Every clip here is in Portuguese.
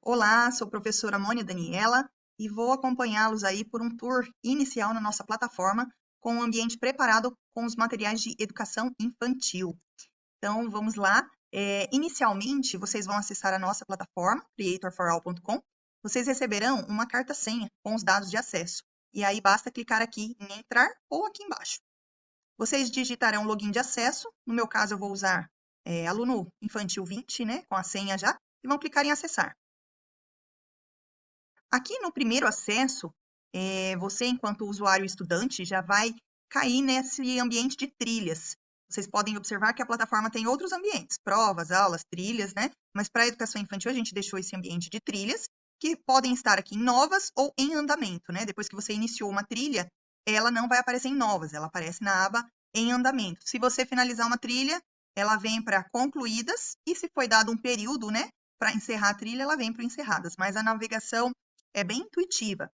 Olá, sou a professora Mônia Daniela e vou acompanhá-los aí por um tour inicial na nossa plataforma com um ambiente preparado com os materiais de educação infantil. Então, vamos lá. Inicialmente, vocês vão acessar a nossa plataforma, creatorforall.com. Vocês receberão uma carta-senha com os dados de acesso. E aí basta clicar aqui em entrar ou aqui embaixo. Vocês digitarão o login de acesso. No meu caso, eu vou usar aluno infantil 20, né, com a senha já, e vão clicar em acessar. Aqui no primeiro acesso, você, enquanto usuário estudante, já vai cair nesse ambiente de trilhas. Vocês podem observar que a plataforma tem outros ambientes, provas, aulas, trilhas, né? Mas para a educação infantil, a gente deixou esse ambiente de trilhas, que podem estar aqui em novas ou em andamento, né? Depois que você iniciou uma trilha, ela não vai aparecer em novas, ela aparece na aba em andamento. Se você finalizar uma trilha, ela vem para concluídas, e se foi dado um período, né, para encerrar a trilha, ela vem para encerradas. Mas a navegação é bem intuitiva.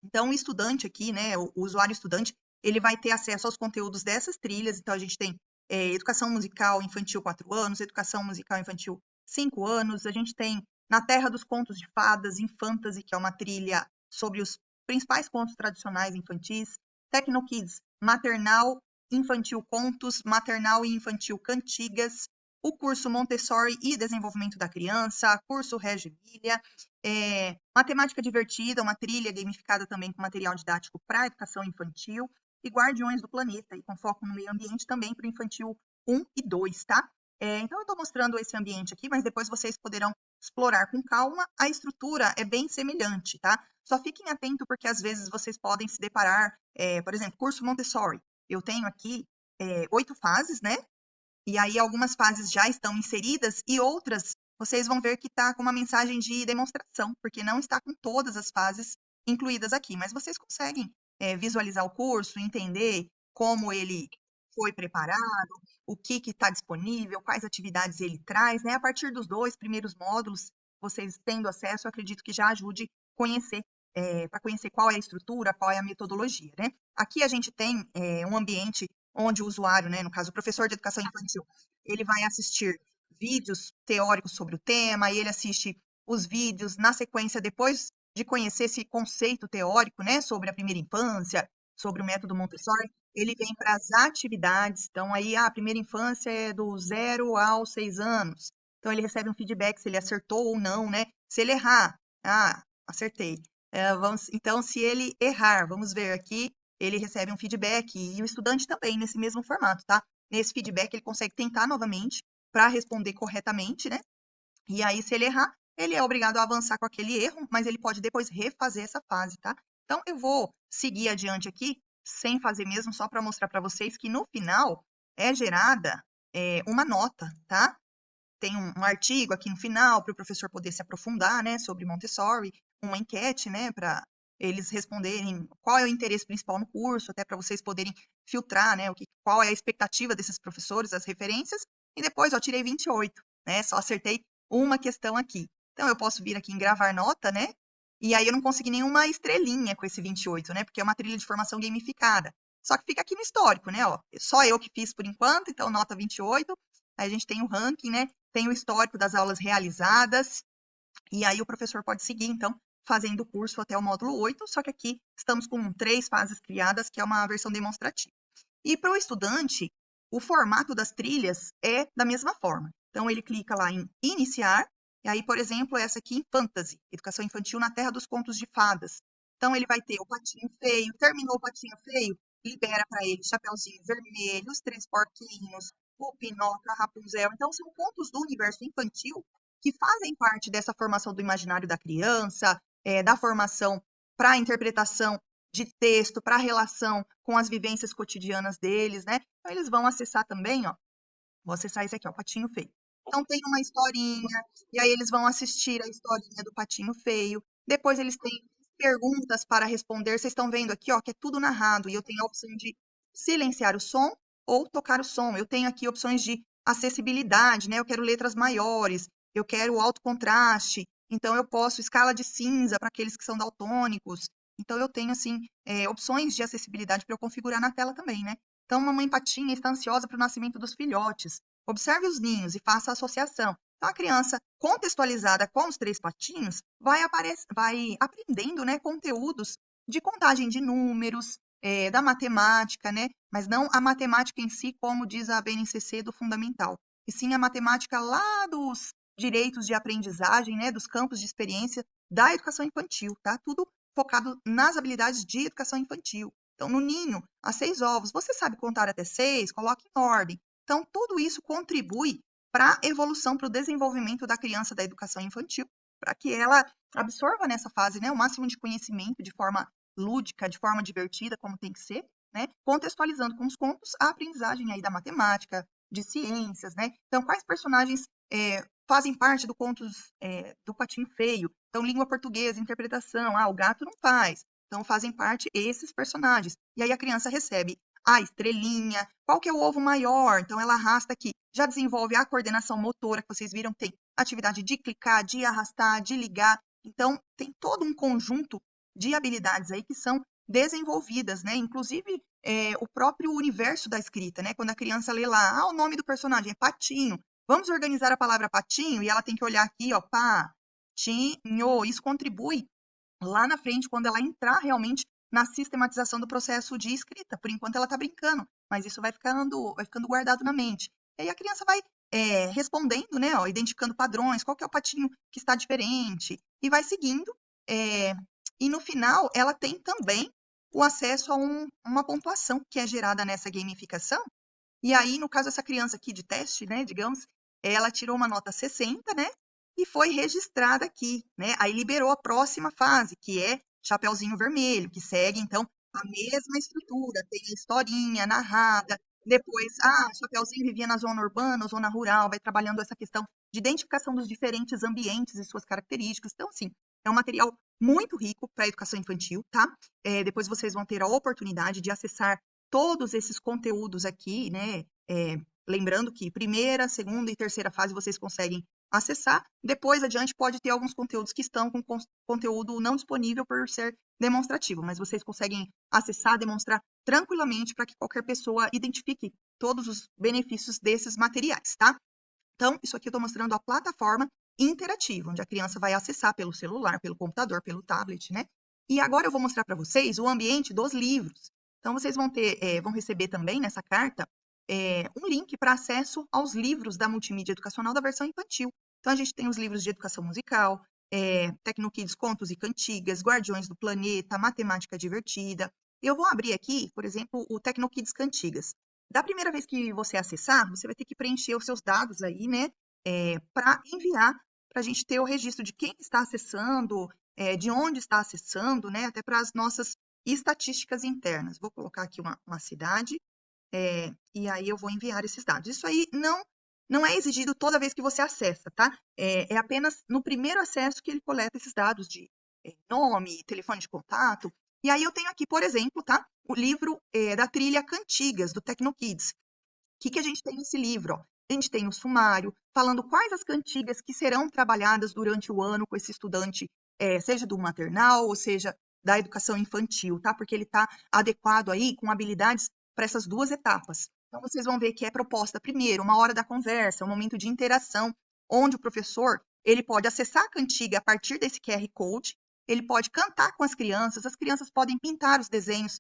Então, o estudante aqui, né, o usuário estudante, ele vai ter acesso aos conteúdos dessas trilhas. Então, a gente tem educação musical infantil 4 anos, educação musical infantil 5 anos, a gente tem Na Terra dos Contos de Fadas, Infantasy, que é uma trilha sobre os principais contos tradicionais infantis, Tecno Kids, maternal, infantil contos, maternal e infantil cantigas, o curso Montessori e desenvolvimento da criança, curso Reggio Emilia, matemática divertida, uma trilha gamificada também com material didático para educação infantil, e Guardiões do Planeta, e com foco no meio ambiente também para o infantil 1 e 2, tá? Então, eu estou mostrando esse ambiente aqui, mas depois vocês poderão explorar com calma. A estrutura é bem semelhante, tá? Só fiquem atentos, porque às vezes vocês podem se deparar, por exemplo, curso Montessori. Eu tenho aqui 8 fases, né? E aí algumas fases já estão inseridas e outras vocês vão ver que está com uma mensagem de demonstração, porque não está com todas as fases incluídas aqui, mas vocês conseguem visualizar o curso, entender como ele foi preparado, o que está disponível, quais atividades ele traz, né? A partir dos 2 primeiros módulos, vocês tendo acesso, eu acredito que já ajude para conhecer qual é a estrutura, qual é a metodologia, né? Aqui a gente tem um ambiente onde o usuário, né, no caso o professor de educação infantil, ele vai assistir vídeos teóricos sobre o tema, e ele assiste os vídeos na sequência, depois de conhecer esse conceito teórico, né, sobre a primeira infância, sobre o método Montessori, ele vem para as atividades. Então, aí, a primeira infância é do 0 aos 6 anos. Então, ele recebe um feedback se ele acertou ou não, né? Se ele errar, acertei. Então, se ele errar, vamos ver aqui, ele recebe um feedback, e o estudante também, nesse mesmo formato, tá? Nesse feedback, ele consegue tentar novamente para responder corretamente, né? E aí, se ele errar, ele é obrigado a avançar com aquele erro, mas ele pode depois refazer essa fase, tá? Então, eu vou seguir adiante aqui, sem fazer mesmo, só para mostrar para vocês que no final é gerada uma nota, tá? Tem um artigo aqui no final para o professor poder se aprofundar, né, sobre Montessori, uma enquete, né, para eles responderem qual é o interesse principal no curso, até para vocês poderem filtrar, né, qual é a expectativa desses professores, as referências, e depois, ó, tirei 28, né, só acertei uma questão aqui. Então, eu posso vir aqui em gravar nota, né, e aí eu não consegui nenhuma estrelinha com esse 28, né, porque é uma trilha de formação gamificada. Só que fica aqui no histórico, né, ó, só eu que fiz por enquanto, então nota 28. Aí a gente tem o ranking, né, tem o histórico das aulas realizadas, e aí o professor pode seguir, então, fazendo o curso até o módulo 8, só que aqui estamos com 3 fases criadas, que é uma versão demonstrativa. E para o estudante, o formato das trilhas é da mesma forma. Então, ele clica lá em iniciar, e aí, por exemplo, essa aqui em Fantasy, Educação Infantil na Terra dos Contos de Fadas. Então, ele vai ter o Patinho Feio, terminou o Patinho Feio, libera para ele Chapeuzinho Vermelho, Os Três Porquinhos, o Pinóquio, a Rapunzel. Então, são contos do universo infantil que fazem parte dessa formação do imaginário da criança, da formação para a interpretação de texto, para a relação com as vivências cotidianas deles, né? Então, eles vão acessar também, ó, vou acessar esse aqui, ó, Patinho Feio. Então, tem uma historinha, e aí eles vão assistir a historinha do Patinho Feio. Depois, eles têm perguntas para responder. Vocês estão vendo aqui, ó, que é tudo narrado, e eu tenho a opção de silenciar o som ou tocar o som. Eu tenho aqui opções de acessibilidade, né? Eu quero letras maiores, eu quero alto contraste, então eu posso escala de cinza para aqueles que são daltônicos. Então, eu tenho, assim, opções de acessibilidade para eu configurar na tela também, né? Então, mamãe patinha está ansiosa para o nascimento dos filhotes. Observe os ninhos e faça a associação. Então, a criança contextualizada com os 3 patinhos vai aprendendo, né, conteúdos de contagem de números, da matemática, né, mas não a matemática em si, como diz a BNCC do fundamental, e sim a matemática lá dos direitos de aprendizagem, né, dos campos de experiência da educação infantil, tá? Tudo focado nas habilidades de educação infantil. Então, no ninho, há 6 ovos, você sabe contar até 6? Coloque em ordem. Então, tudo isso contribui para a evolução, para o desenvolvimento da criança da educação infantil, para que ela absorva nessa fase, né, o máximo de conhecimento de forma lúdica, de forma divertida, como tem que ser, né, contextualizando com os contos a aprendizagem aí da matemática, de ciências, né? Então, quais personagens fazem parte do contos do Patinho Feio? Então, língua portuguesa, interpretação, o gato não faz. Então, fazem parte esses personagens. E aí a criança recebe a estrelinha, qual que é o ovo maior? Então, ela arrasta aqui. Já desenvolve a coordenação motora, que vocês viram, tem atividade de clicar, de arrastar, de ligar. Então, tem todo um conjunto de habilidades aí que são desenvolvidas, né? Inclusive, o próprio universo da escrita, né? Quando a criança lê lá, o nome do personagem é Patinho. Vamos organizar a palavra patinho? E ela tem que olhar aqui, ó, patinho. Isso contribui lá na frente, quando ela entrar realmente na sistematização do processo de escrita. Por enquanto, ela está brincando, mas isso vai ficando guardado na mente. E aí a criança vai respondendo, né, ó, identificando padrões, qual que é o patinho que está diferente, e vai seguindo. E no final, ela tem também o acesso a uma pontuação que é gerada nessa gamificação. E aí, no caso, essa criança aqui de teste, né, digamos, ela tirou uma nota 60, né, e foi registrada aqui, né? Aí liberou a próxima fase, que é Chapeuzinho Vermelho, que segue, então, a mesma estrutura, tem a historinha narrada, depois, Chapeuzinho vivia na zona urbana, zona rural, vai trabalhando essa questão de identificação dos diferentes ambientes e suas características. Então, assim, é um material muito rico para a educação infantil, tá? Depois vocês vão ter a oportunidade de acessar todos esses conteúdos aqui, né? Lembrando que primeira, segunda e terceira fase vocês conseguem acessar. Depois adiante pode ter alguns conteúdos que estão com conteúdo não disponível por ser demonstrativo, mas vocês conseguem acessar, demonstrar tranquilamente para que qualquer pessoa identifique todos os benefícios desses materiais, tá? Então, isso aqui eu estou mostrando a plataforma interativa, onde a criança vai acessar pelo celular, pelo computador, pelo tablet, né? E agora eu vou mostrar para vocês o ambiente dos livros. Então, vocês vão receber também nessa carta um link para acesso aos livros da multimídia educacional da versão infantil. Então, a gente tem os livros de educação musical, Tecnokids Contos e Cantigas, Guardiões do Planeta, Matemática Divertida. Eu vou abrir aqui, por exemplo, o Tecnokids Cantigas. Da primeira vez que você acessar, você vai ter que preencher os seus dados aí, né, para enviar, para a gente ter o registro de quem está acessando, de onde está acessando, né, até para as nossas estatísticas internas. Vou colocar aqui uma cidade, e aí eu vou enviar esses dados. Isso aí não é exigido toda vez que você acessa, tá? É apenas no primeiro acesso que ele coleta esses dados de nome, telefone de contato. E aí eu tenho aqui, por exemplo, tá? O livro da trilha Cantigas, do Tecnokids. O que a gente tem nesse livro? Ó? A gente tem o sumário, falando quais as cantigas que serão trabalhadas durante o ano com esse estudante, seja do maternal, ou seja, da educação infantil, tá? Porque ele está adequado aí com habilidades para essas duas etapas. Então, vocês vão ver que é proposta primeiro uma hora da conversa, um momento de interação, onde o professor ele pode acessar a cantiga a partir desse QR Code, ele pode cantar com as crianças podem pintar os desenhos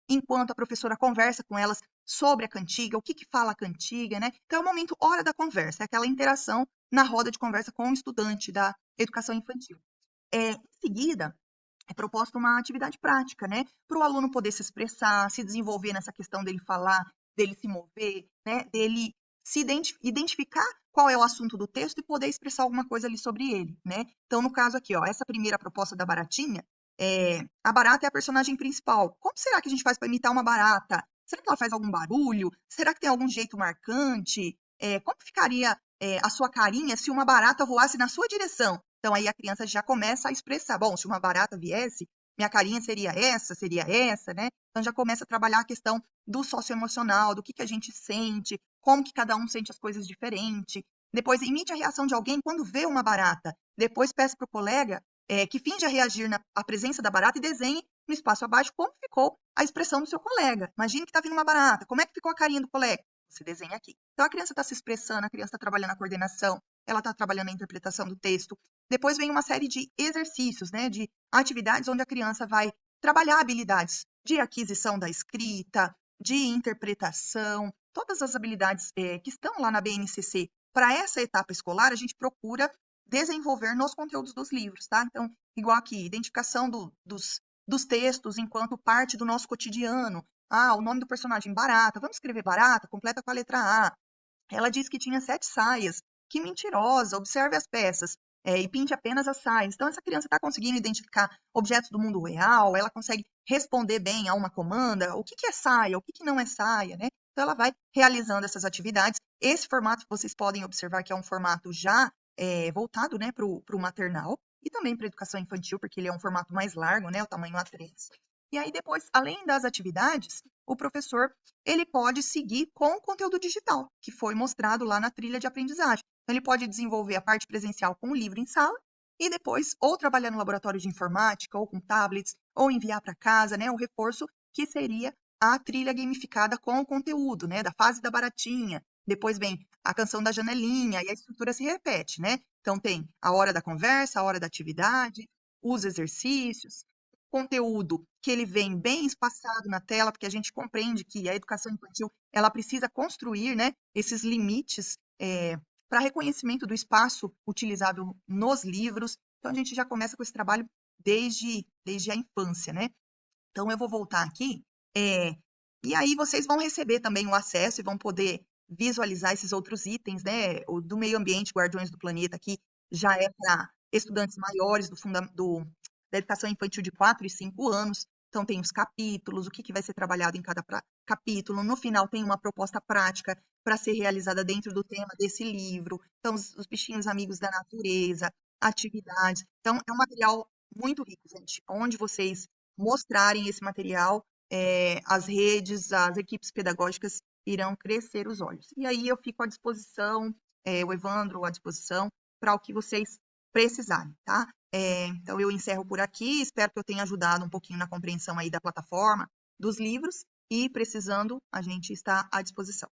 enquanto a professora conversa com elas sobre a cantiga, o que fala a cantiga, né? Então, é o momento hora da conversa, é aquela interação na roda de conversa com o estudante da educação infantil. Em seguida, é proposta uma atividade prática, né? Para o aluno poder se expressar, se desenvolver nessa questão dele falar, dele se mover, né? Dele se identificar qual é o assunto do texto e poder expressar alguma coisa ali sobre ele, né? Então, no caso aqui, ó, essa primeira proposta da baratinha, a barata é a personagem principal. Como será que a gente faz para imitar uma barata? Será que ela faz algum barulho? Será que tem algum jeito marcante? Como ficaria a sua carinha se uma barata voasse na sua direção? Então, aí a criança já começa a expressar, bom, se uma barata viesse, minha carinha seria essa, né? Então, já começa a trabalhar a questão do socioemocional, do que a gente sente, como que cada um sente as coisas diferente. Depois, imite a reação de alguém quando vê uma barata. Depois, peça para o colega que finja reagir à presença da barata e desenhe no espaço abaixo como ficou a expressão do seu colega. Imagine que está vindo uma barata, como é que ficou a carinha do colega? Você desenha aqui. Então, a criança está se expressando, a criança está trabalhando a coordenação, ela está trabalhando a interpretação do texto. Depois vem uma série de exercícios, né, de atividades onde a criança vai trabalhar habilidades de aquisição da escrita, de interpretação, todas as habilidades que estão lá na BNCC. Para essa etapa escolar, a gente procura desenvolver nos conteúdos dos livros, tá? Então, igual aqui, identificação dos textos enquanto parte do nosso cotidiano. Ah, o nome do personagem, Barata. Vamos escrever Barata? Completa com a letra A. Ela diz que tinha 7 saias. Que mentirosa! Observe as peças. E pinte apenas as saias. Então, essa criança está conseguindo identificar objetos do mundo real, ela consegue responder bem a uma comanda, o que que é saia, o que que não é saia, né? Então, ela vai realizando essas atividades. Esse formato, vocês podem observar que é um formato já voltado, né, para o maternal e também para a educação infantil, porque ele é um formato mais largo, né, o tamanho A3. E aí, depois, além das atividades, o professor ele pode seguir com o conteúdo digital, que foi mostrado lá na trilha de aprendizagem. Então, ele pode desenvolver a parte presencial com o livro em sala e depois ou trabalhar no laboratório de informática, ou com tablets, ou enviar para casa, né, o reforço que seria a trilha gamificada com o conteúdo, né, da fase da baratinha. Depois vem a canção da janelinha e a estrutura se repete, né? Então, tem a hora da conversa, a hora da atividade, os exercícios, conteúdo que ele vem bem espaçado na tela, porque a gente compreende que a educação infantil ela precisa construir, né, esses limites para reconhecimento do espaço utilizável nos livros. Então, a gente já começa com esse trabalho desde a infância, né? Então, eu vou voltar aqui, e aí vocês vão receber também o acesso e vão poder visualizar esses outros itens, né? O do meio ambiente, Guardiões do Planeta, aqui já é para estudantes maiores da educação infantil de 4 e 5 anos. Então, tem os capítulos, o que vai ser trabalhado em cada capítulo. No final, tem uma proposta prática para ser realizada dentro do tema desse livro. Então, os bichinhos amigos da natureza, atividades. Então, é um material muito rico, gente, onde vocês mostrarem esse material, as redes, as equipes pedagógicas irão crescer os olhos. E aí eu fico à disposição, o Evandro à disposição, para o que vocês precisarem, tá? Então eu encerro por aqui, espero que eu tenha ajudado um pouquinho na compreensão aí da plataforma, dos livros, e precisando, a gente está à disposição.